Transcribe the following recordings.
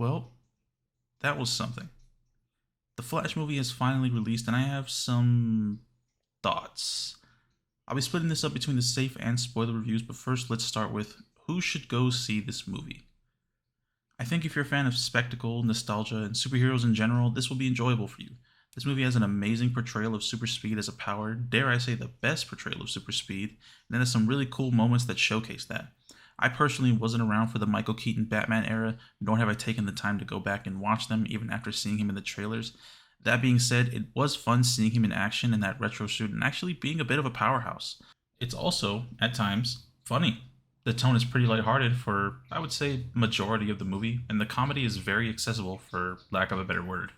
Well, that was something. The Flash movie is finally released, and I have some thoughts. I'll be splitting this up between the safe and spoiler reviews, but first let's start with who should go see this movie. I think if you're a fan of spectacle, nostalgia, and superheroes in general, this will be enjoyable for you. This movie has an amazing portrayal of super speed as a power, dare I say the best portrayal of super speed, and it has some really cool moments that showcase that. I personally wasn't around for the Michael Keaton Batman era, nor have I taken the time to go back and watch them even after seeing him in the trailers. That being said, it was fun seeing him in action in that retro suit and actually being a bit of a powerhouse. It's also, at times, funny. The tone is pretty lighthearted for, I would say, majority of the movie, and the comedy is very accessible for lack of a better word.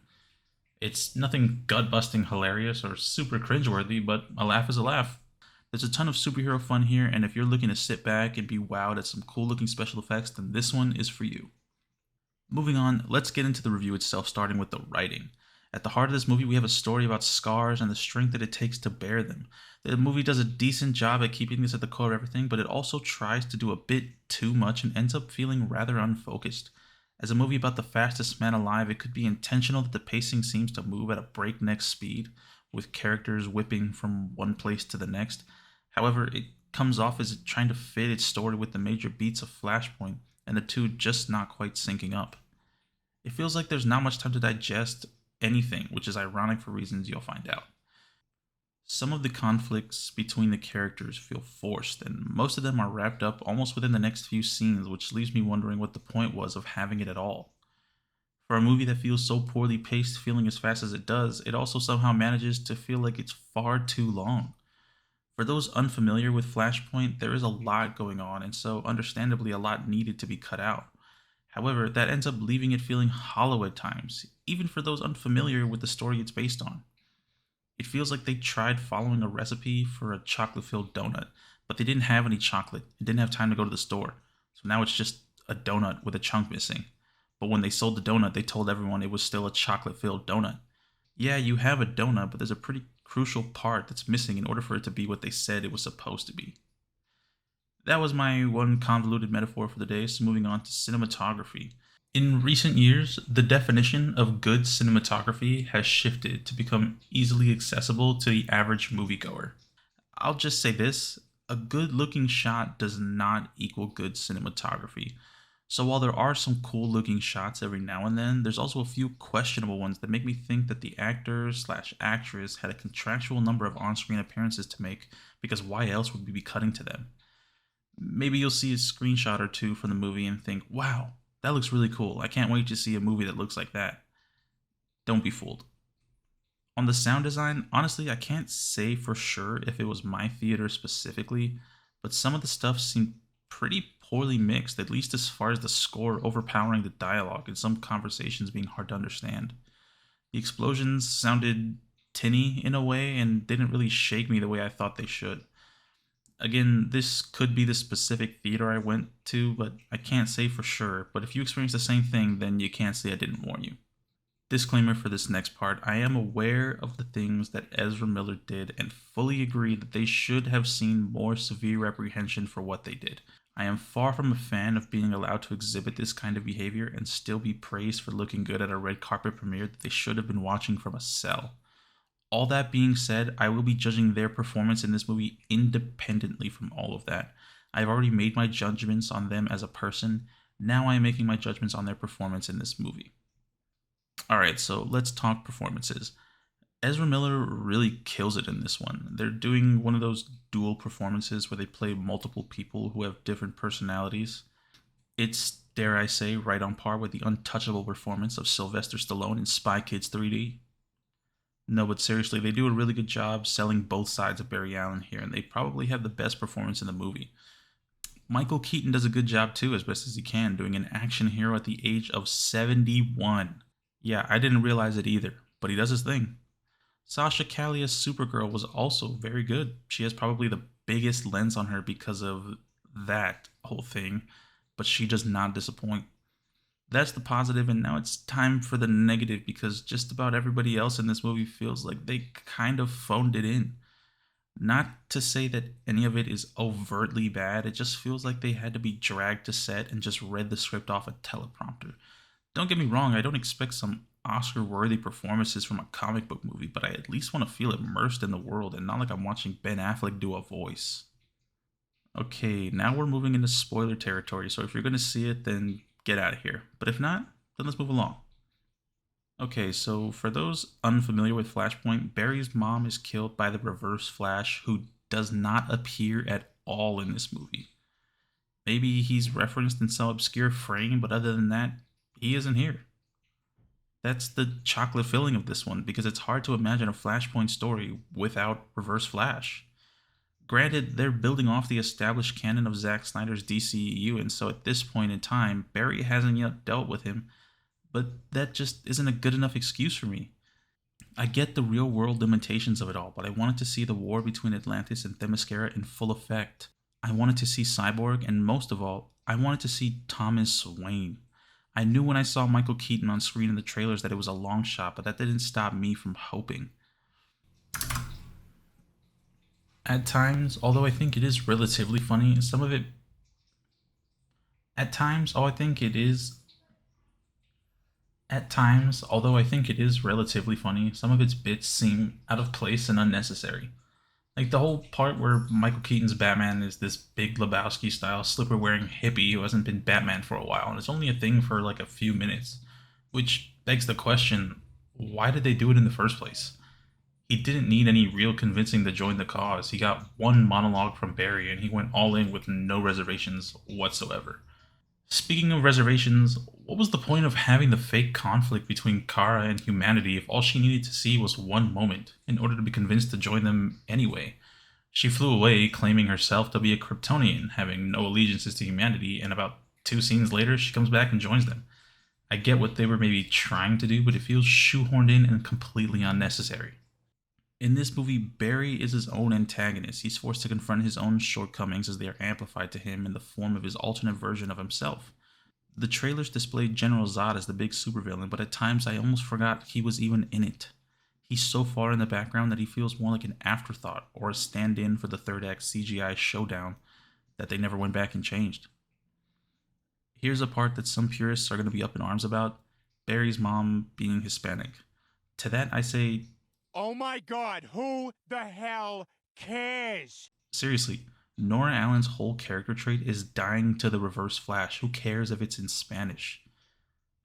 It's nothing gut busting hilarious or super cringeworthy, but a laugh is a laugh. There's a ton of superhero fun here, and if you're looking to sit back and be wowed at some cool looking special effects, then this one is for you. Moving on, let's get into the review itself, starting with the writing. At the heart of this movie, we have a story about scars and the strength that it takes to bear them. The movie does a decent job at keeping this at the core of everything, but it also tries to do a bit too much and ends up feeling rather unfocused. As a movie about the fastest man alive, it could be intentional that the pacing seems to move at a breakneck speed, with characters whipping from one place to the next. However, it comes off as trying to fit its story with the major beats of Flashpoint, and the two just not quite syncing up. It feels like there's not much time to digest anything, which is ironic for reasons you'll find out. Some of the conflicts between the characters feel forced, and most of them are wrapped up almost within the next few scenes, which leaves me wondering what the point was of having it at all. For a movie that feels so poorly paced, feeling as fast as it does, it also somehow manages to feel like it's far too long. For those unfamiliar with Flashpoint, there is a lot going on, and so understandably, a lot needed to be cut out. However, that ends up leaving it feeling hollow at times, even for those unfamiliar with the story it's based on. It feels like they tried following a recipe for a chocolate filled donut, but they didn't have any chocolate and didn't have time to go to the store. So now it's just a donut with a chunk missing. But when they sold the donut, they told everyone it was still a chocolate filled donut. Yeah, you have a donut, but there's a pretty crucial part that's missing in order for it to be what they said it was supposed to be. That was my one convoluted metaphor for the day, so moving on to cinematography. In recent years, the definition of good cinematography has shifted to become easily accessible to the average moviegoer. I'll just say this, a good looking shot does not equal good cinematography. So while there are some cool looking shots every now and then, there's also a few questionable ones that make me think that the actor slash actress had a contractual number of on screen appearances to make, because why else would we be cutting to them? Maybe you'll see a screenshot or two from the movie and think, wow, that looks really cool. I can't wait to see a movie that looks like that. Don't be fooled. On the sound design, honestly, I can't say for sure if it was my theater specifically, but some of the stuff seemed pretty poorly mixed, at least as far as the score overpowering the dialogue and some conversations being hard to understand. The explosions sounded tinny in a way and didn't really shake me the way I thought they should. Again, this could be the specific theater I went to, but I can't say for sure. But if you experience the same thing, then you can't say I didn't warn you. Disclaimer for this next part, I am aware of the things that Ezra Miller did and fully agree that they should have seen more severe reprehension for what they did. I am far from a fan of being allowed to exhibit this kind of behavior and still be praised for looking good at a red carpet premiere that they should have been watching from a cell. All that being said, I will be judging their performance in this movie independently from all of that. I've already made my judgments on them as a person. Now I am making my judgments on their performance in this movie. Alright, so let's talk performances. Ezra Miller really kills it in this one. They're doing one of those dual performances where they play multiple people who have different personalities. It's, dare I say, right on par with the untouchable performance of Sylvester Stallone in Spy Kids 3D. No, but seriously, they do a really good job selling both sides of Barry Allen here, and they probably have the best performance in the movie. Michael Keaton does a good job too, as best as he can, doing an action hero at the age of 71. Yeah, I didn't realize it either, but he does his thing. Sasha Calle as Supergirl was also very good. She has probably the biggest lens on her because of that whole thing, but she does not disappoint. That's the positive, and now it's time for the negative because just about everybody else in this movie feels like they kind of phoned it in. Not to say that any of it is overtly bad, it just feels like they had to be dragged to set and just read the script off a teleprompter. Don't get me wrong, I don't expect some Oscar-worthy performances from a comic book movie, but I at least want to feel immersed in the world and not like I'm watching Ben Affleck do a voice. Okay, now we're moving into spoiler territory, so if you're going to see it, then get out of here. But if not, then let's move along. Okay, so for those unfamiliar with Flashpoint, Barry's mom is killed by the Reverse Flash, who does not appear at all in this movie. Maybe he's referenced in some obscure frame, but other than that, he isn't here. That's the chocolate filling of this one, because it's hard to imagine a Flashpoint story without Reverse Flash. Granted, they're building off the established canon of Zack Snyder's DCEU, and so at this point in time, Barry hasn't yet dealt with him, but that just isn't a good enough excuse for me. I get the real world limitations of it all, but I wanted to see the war between Atlantis and Themyscira in full effect. I wanted to see Cyborg, and most of all, I wanted to see Thomas Wayne. I knew when I saw Michael Keaton on screen in the trailers that it was a long shot, but that didn't stop me from hoping. At times, although I think it is relatively funny, some of it. At times, oh, I think it is. At times, although I think it is relatively funny, some of its bits seem out of place and unnecessary. Like the whole part where Michael Keaton's Batman is this big Lebowski style slipper wearing hippie who hasn't been Batman for a while, and it's only a thing for like a few minutes. Which begs the question, why did they do it in the first place? He didn't need any real convincing to join the cause. He got one monologue from Barry and he went all in with no reservations whatsoever. Speaking of reservations, what was the point of having the fake conflict between Kara and humanity if all she needed to see was one moment in order to be convinced to join them anyway? She flew away claiming herself to be a Kryptonian, having no allegiances to humanity, and about 2 scenes later, she comes back and joins them. I get what they were maybe trying to do, but it feels shoehorned in and completely unnecessary. In this movie, Barry is his own antagonist. He's forced to confront his own shortcomings as they are amplified to him in the form of his alternate version of himself. The trailers displayed General Zod as the big supervillain, but at times I almost forgot he was even in it. He's so far in the background that he feels more like an afterthought or a stand-in for the third act CGI showdown that they never went back and changed. Here's a part that some purists are going to be up in arms about: Barry's mom being Hispanic. To that I say, oh my god, who the hell cares? seriously, Nora Allen's whole character trait is dying to the Reverse Flash. Who cares if it's in Spanish?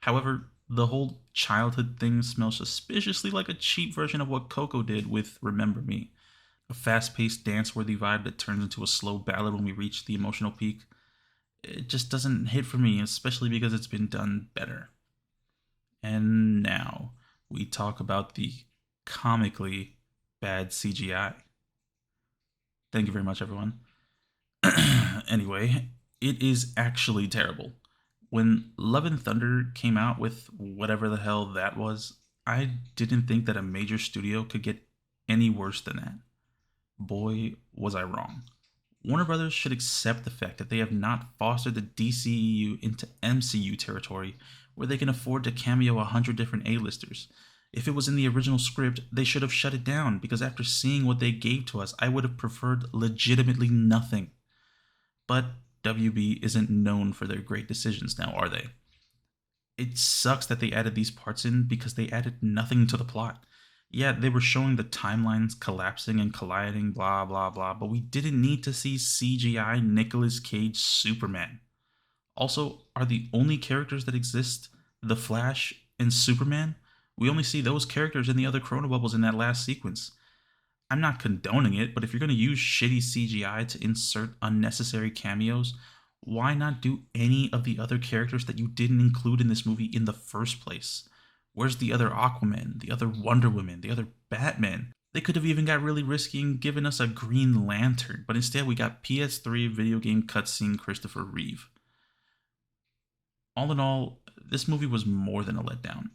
However, the whole childhood thing smells suspiciously like a cheap version of what Coco did with Remember Me. A fast paced, dance worthy vibe that turns into a slow ballad when we reach the emotional peak. It just doesn't hit for me, especially because it's been done better. And now we talk about the comically bad CGI. Thank you very much, everyone. Anyway, it is actually terrible. When Love and Thunder came out with whatever the hell that was, I didn't think that a major studio could get any worse than that. Boy, was I wrong. Warner Brothers should accept the fact that they have not fostered the DCEU into MCU territory where they can afford to cameo 100 different A-listers. If it was in the original script, they should have shut it down, because after seeing what they gave to us, I would have preferred legitimately nothing. But WB isn't known for their great decisions now, are they? It sucks that they added these parts in because they added nothing to the plot. Yeah, they were showing the timelines collapsing and colliding, blah blah blah, but we didn't need to see CGI Nicolas Cage Superman. Also, are the only characters that exist the Flash and Superman? We only see those characters in the other Chrono Bubbles in that last sequence. I'm not condoning it, but if you're going to use shitty CGI to insert unnecessary cameos, why not do any of the other characters that you didn't include in this movie in the first place? Where's the other Aquaman, the other Wonder Woman, the other Batman? They could have even got really risky and given us a Green Lantern, but instead we got PS3 video game cutscene Christopher Reeve. All in all, this movie was more than a letdown.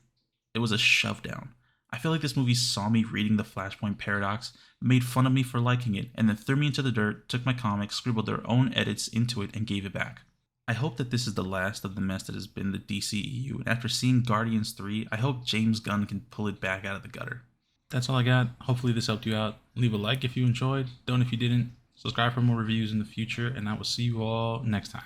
It was a shove down. I feel like this movie saw me reading the Flashpoint Paradox, made fun of me for liking it, and then threw me into the dirt, took my comic, scribbled their own edits into it, and gave it back. I hope that this is the last of the mess that has been the DCEU, and after seeing Guardians 3, I hope James Gunn can pull it back out of the gutter. That's all I got. Hopefully this helped you out. Leave a like if you enjoyed, don't if you didn't. Subscribe for more reviews in the future, and I will see you all next time.